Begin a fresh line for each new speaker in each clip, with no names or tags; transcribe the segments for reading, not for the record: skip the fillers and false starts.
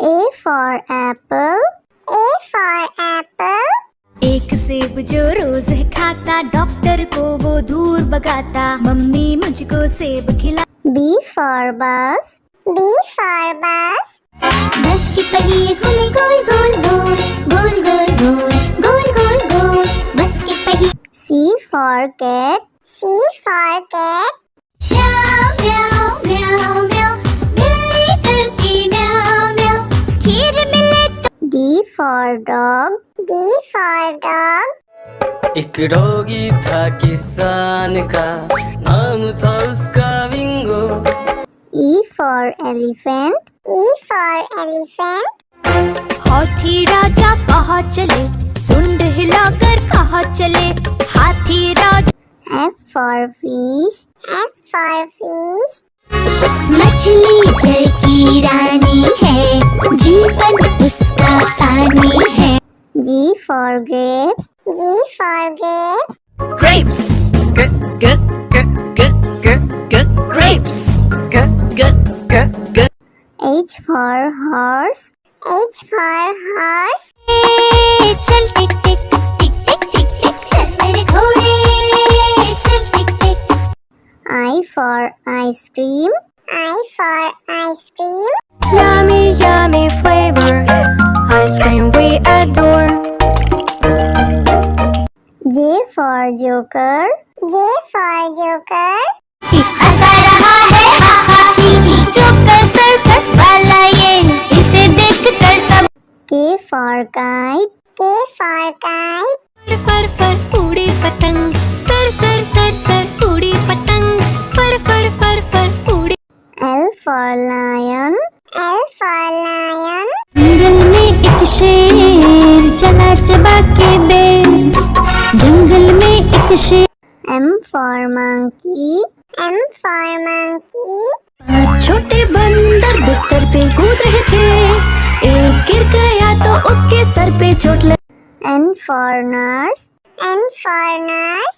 A for apple. A for apple.
एक सेब जो रोज है खाता, डॉक्टर को वो दूर भगाता, मम्मी मुझको सेब खिला।
B for bus. B for bus.
बस की पहिए घूमे गोल गोल गोल, गोल गोल गोल, गोल गोल गोल, बस की पहिए।
C for cat. C for cat.
म्याऊ म्याऊ म्याऊ म्याऊ, बिल्ली करती म्याऊ म्याऊ, खीर मिले तो।
D for dog. D for dog.
एक डॉगी था किसान का, नाम था उसका विंगो।
E for elephant. E for elephant.
हाथी राजा कहाँ चले, सुंड हिलाकर कहाँ चले, हाथी राजा।
F for fish. F for fish.
मछली जल की रानी है, जीवन उसका पानी है।
G for grapes. G for grapes.
Grapes. Grapes.
H for horse. H for horse.
चल टिक टिक टिक टिक टिक टिक, चल मेरे घोड़े, चल टिक टिक।
I for ice cream. I for ice cream.
Yummy yummy flavor, ice cream we adore.
J for joker. J for joker.
हंसा रहा है हा हा ही ही, joker circus वाला ये, इसे देखकर सब।
K for kite. K for kite.
फर फर उड़ी पतंग, सर सर सर सर उड़ी पतंग, फर फर फर फर उड़ी।
L for lion. L for lion.
जंगल में एक शेर चला चबा के बेर, जंगल में एक शेर।
M for monkey. M for monkey.
छोटे बंदर बिस्तर पे कूद रहे थे, एक गिर गया तो उसके सर पे चोट लगी।
N for nurse. N for nurse.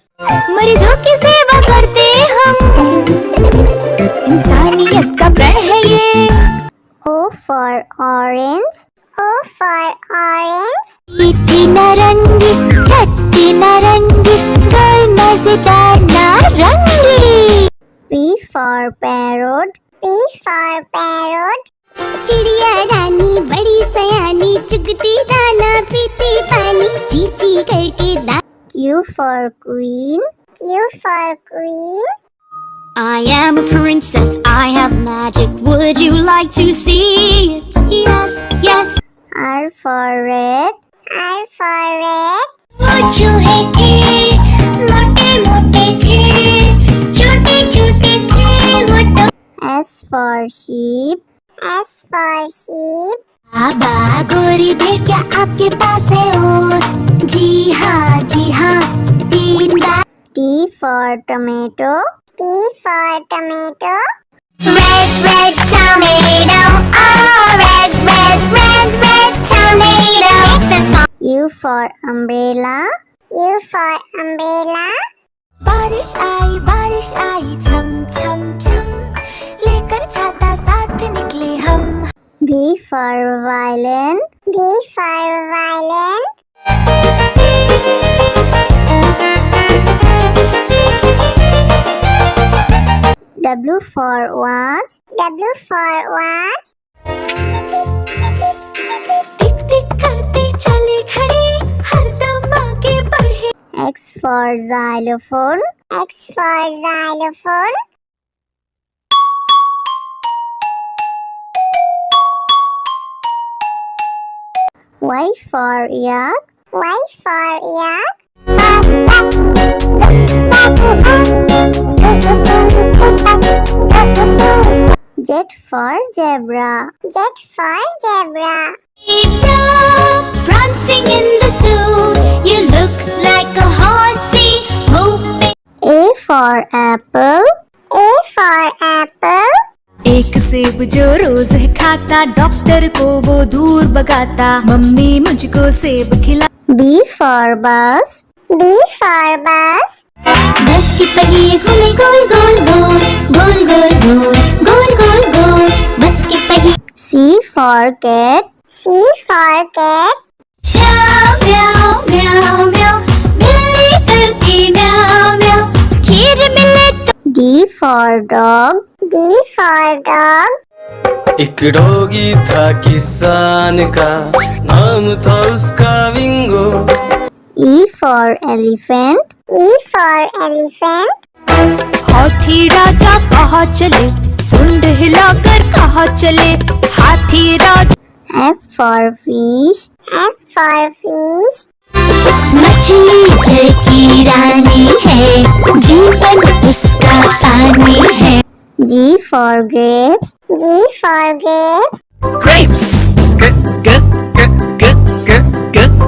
मरीजों की सेवा करते हम, इंसानियत का प्रण है ये।
O for orange. O for orange.
मीठी नारंगी, खट्टी नारंगी, गोल मजेदार नारंगी।
P for parrot. P for parrot.
चिड़िया रानी बड़ी सयानी, चुगती दाना पीती पानी, ची ची करके दा।
Q for queen. Q for queen.
I am a princess, I have magic, would you like to see it? Yes, yes.
R for red. R for red.
वो चूहे थे, मोटे मोटे थे, छोटे छोटे थे वो तो।
S for sheep. S for sheep.
बाबा गोरी भेड़ क्या आपके पास है और? जी हाँ 3 बार।
T for tomato. T for tomato.
Red red tomato, oh red red red red tomato.
U for umbrella. U for umbrella.
बारिश आई छम छम छम, लेकर छाता साथ निकले हम।
V for violin. V for violin. W for watch. W for watch.
टिक टिक करते चले खड़े, हरदम आगे बढ़े।
X for xylophone. X for xylophone. Y for yak. Y for yak. Z for zebra. Z for zebra.
Prancing in the zoo, you look like a horsey, whooping.
A for apple. A for apple.
एक सेब जो रोज है खाता, doctor को वो दूर भगाता, mummy मुझको सेब खिला।
B for bus. B for bus.
बस की पहिए घूमे गोल गोल गोल, गोल गोल गोल, गोल गोल गोल, बस की पहिए।
C C for cat. C for cat.
म्याऊ म्याऊ म्याऊ म्याऊ बिल्ली करती म्याऊ म्याऊ खीर मिले तो
D for dog. D for dog.
एक डॉगी था किसान का, नाम था उसका विंगो।
E for elephant. E for elephant.
हाथी राजा कहाँ चले सुंड हिलाकर कहाँ चले हाथी राजा
F for fish. F for fish.
मछली जल की रानी है जीवन उसका पानी है
G for grapes. G for grapes.
Grapes.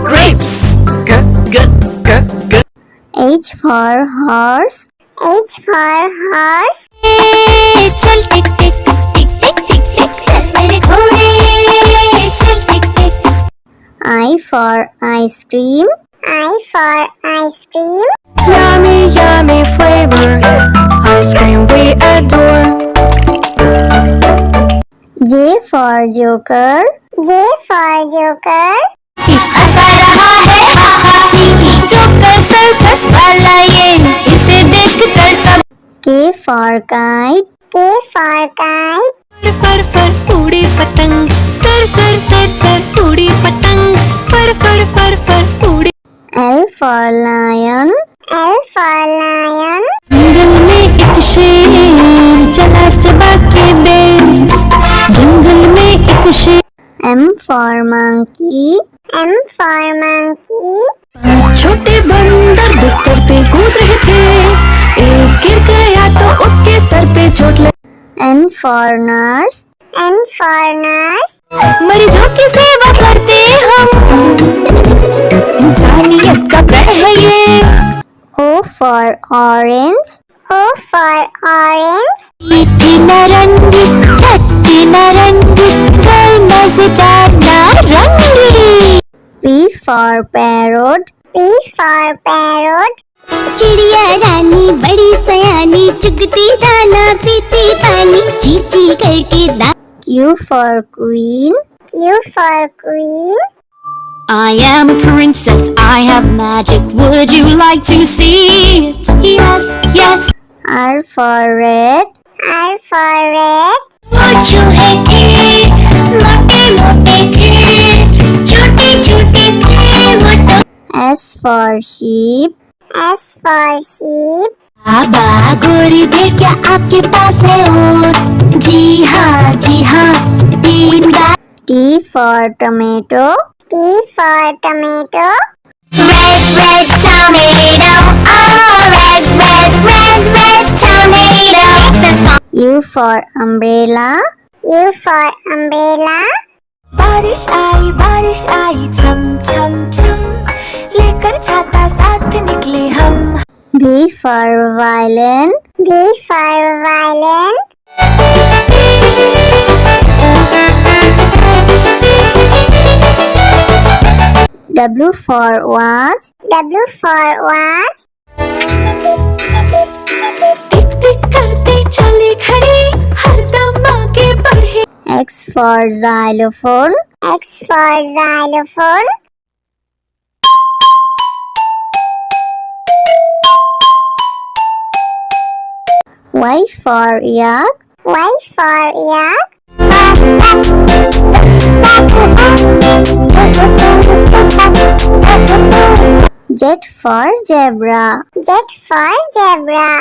Grapes.
H for horse. H for horse.
चल टिक टिक टिक टिक टिक टिक चल मेरे घोड़े चल टिक टिक
I for ice cream. I for ice cream.
Yummy yummy flavor ice cream we adore
J for joker. J for joker.
हंसा रहा है हा हा ही ही joker circus वाला ये इसे देखकर सब
K for kite. K for kite.
फर फर उड़ी पतंग सर सर सर सर उड़ी पतंग फर फर फर फर उड़ी
L for lion. L for lion.
जंगल में एक शेर चला चबा के दे जंगल में एक शेर
M for monkey. M for monkey.
छोटे बंदर बिस्तर पे कूद रहे थे एक गिर गया तो उसके सर पे चोट लगी
N for nurse. N for nurse.
मरीजों की सेवा करते हम इंसानियत का प्रण है ये
O for orange. O for orange.
मीठी नारंगी खट्टी नारंगी कोई मजेदार नारंगी
P for parrot. P for parrot.
चिड़िया रानी बड़ी सयानी चुगती दाना पीती पानी चींची करके दा
Q for queen. Q for queen.
I am a princess, I have magic. Would you like to see it? Yes, yes.
R for red. R for red.
मोचू है थे, मोटे मोटे थे, छोटे छोटे थे, वो तो
S for sheep. S for sheep.
बाबा गोरी भेड़ क्या आपके पास है और जी हाँ 3 बार
T for tomato. T for tomato.
Red, red tomato, oh red, red, red, red tomato. Let's go.
U for umbrella. U for umbrella.
बारिश आई छम छम छम लेकर छाता साथ निकले हम
V for violin. V for violin. W for watch. W for watch.
टिक टिक करते चले खड़े हरदम आगे बढ़े
X for xylophone. X for xylophone. Y for yak. Y for yak. Z for zebra. Z for zebra.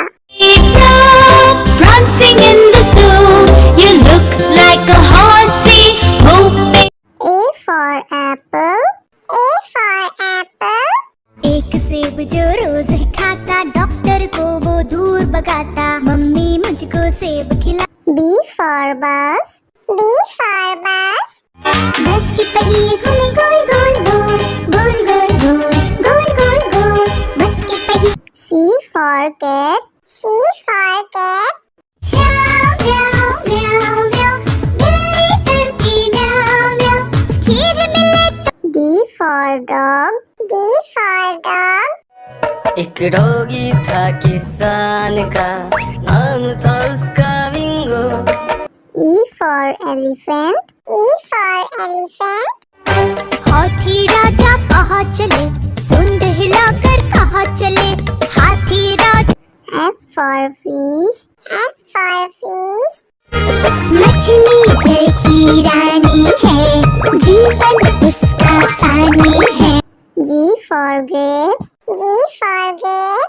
Prancing in the zoo you look like a horsey whooping
A for apple. A for apple.
एक सेब जो रोज खाता doctor को वो दूर भगाता mummy मुझको सेब खिला
B for bus. B for bus.
बस की पहिए घूमे गोल गोल गोल गोल गोल गोल गोल गोल गोल बस की पहिए
C for cat. C for cat.
म्याऊ म्याऊ म्याऊ म्याऊ बिल्ली करती म्याऊ म्याऊ खीर मिले तो
D for dog. D for dog.
एक डॉगी था किसान का, नाम था उसका विंगो।
E for elephant. E for elephant.
हाथी राजा कहाँ चले, सूंड हिलाकर कहाँ चले, हाथी राजा।
F for fish. F for fish.
मछली जल की रानी है, जीवन उसका पानी है।
G for grapes. G for grapes.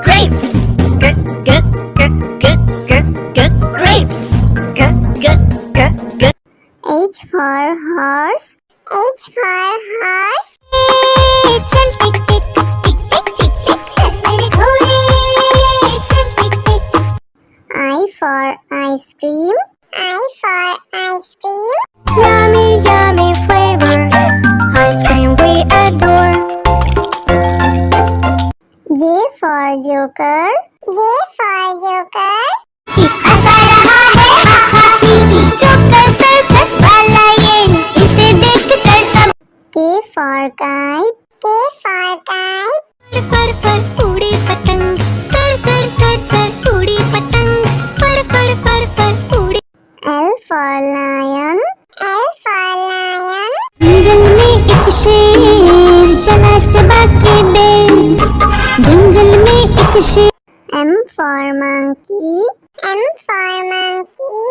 Grapes. Grapes.
H for horse. H for horse.
चल टिक टिक टिक टिक टिक टिक मेरे घोड़े, चल टिक टिक।
I for ice cream. I for ice cream.
Yummy yummy flavor, ice cream we adore.
J for joker. J for joker.
हंसा रहा है हा हा ही ही, joker circus वाला ये, इसे देखकर सब।
K for kite. K for kite.
फर फर उड़ी पतंग, सर सर सर सर उड़ी पतंग, फर फर फर फर उड़ी।
L for lion. L for lion.
जंगल में एक शेर चला चबा के दे, जंगल में एक शेर।
M for monkey. M for monkey.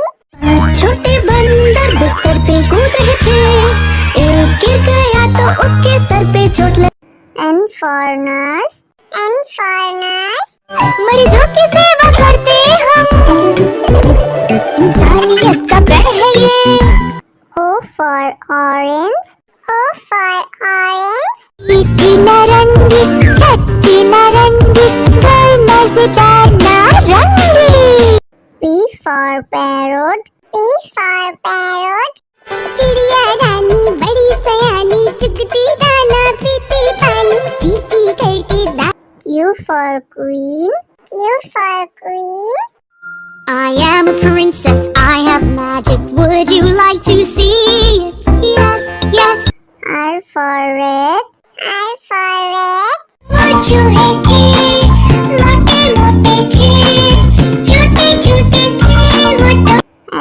छोटे बंदर बिस्तर पे कूद रहे थे, एक गिर गया तो उसके सर पे चोट लगी।
N for nurse. N for nurse.
मरीजों की सेवा करते हम, इंसानियत का प्रण है ये।
O for orange. O for orange.
मीठी नारंगी, खट्टी नारंगी, गई मजेदार नारंगी।
P for parrot. P for parrot.
चिड़िया रानी बड़ी सयानी, चुगती दाना पीती पानी, चींची करके दा।
Q for queen. Q for queen.
I am a princess, I have magic, would you like to see it? Yes, yes.
R for red. R for red.
वो चूहे थे, मोटे मोटे थे, छोटे छोटे थे वो तो।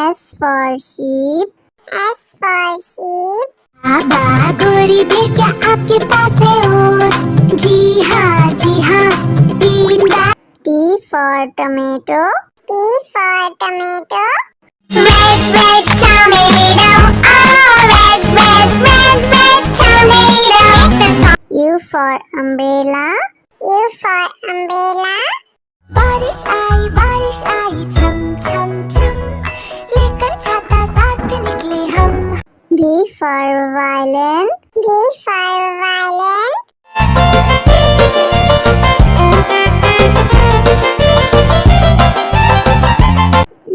S for sheep. S for sheep.
बाबा गोरी बेटिया आपके पास है और, जी हाँ तीन बार।
T for tomato. T for tomato.
Red red tomato, oh red red red red tomato. That's my
U for umbrella. U for umbrella.
बारिश आई छम छम छम, लेकर छाता साथ निकले हम।
V for violin. V for violin.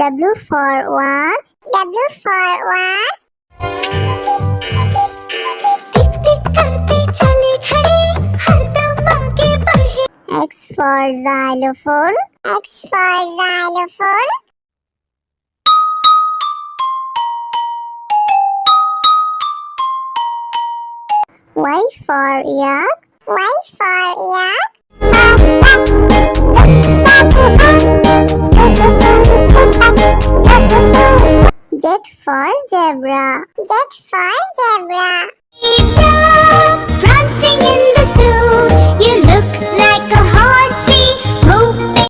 W for watch. W for watch.
टिक टिक करते चले खड़े, हरदम आगे बढ़े।
X for xylophone. X for xylophone. Y for yak. Y for yak. Z for zebra. Z for zebra.
Prancing in the zoo, you look like a horsey, moving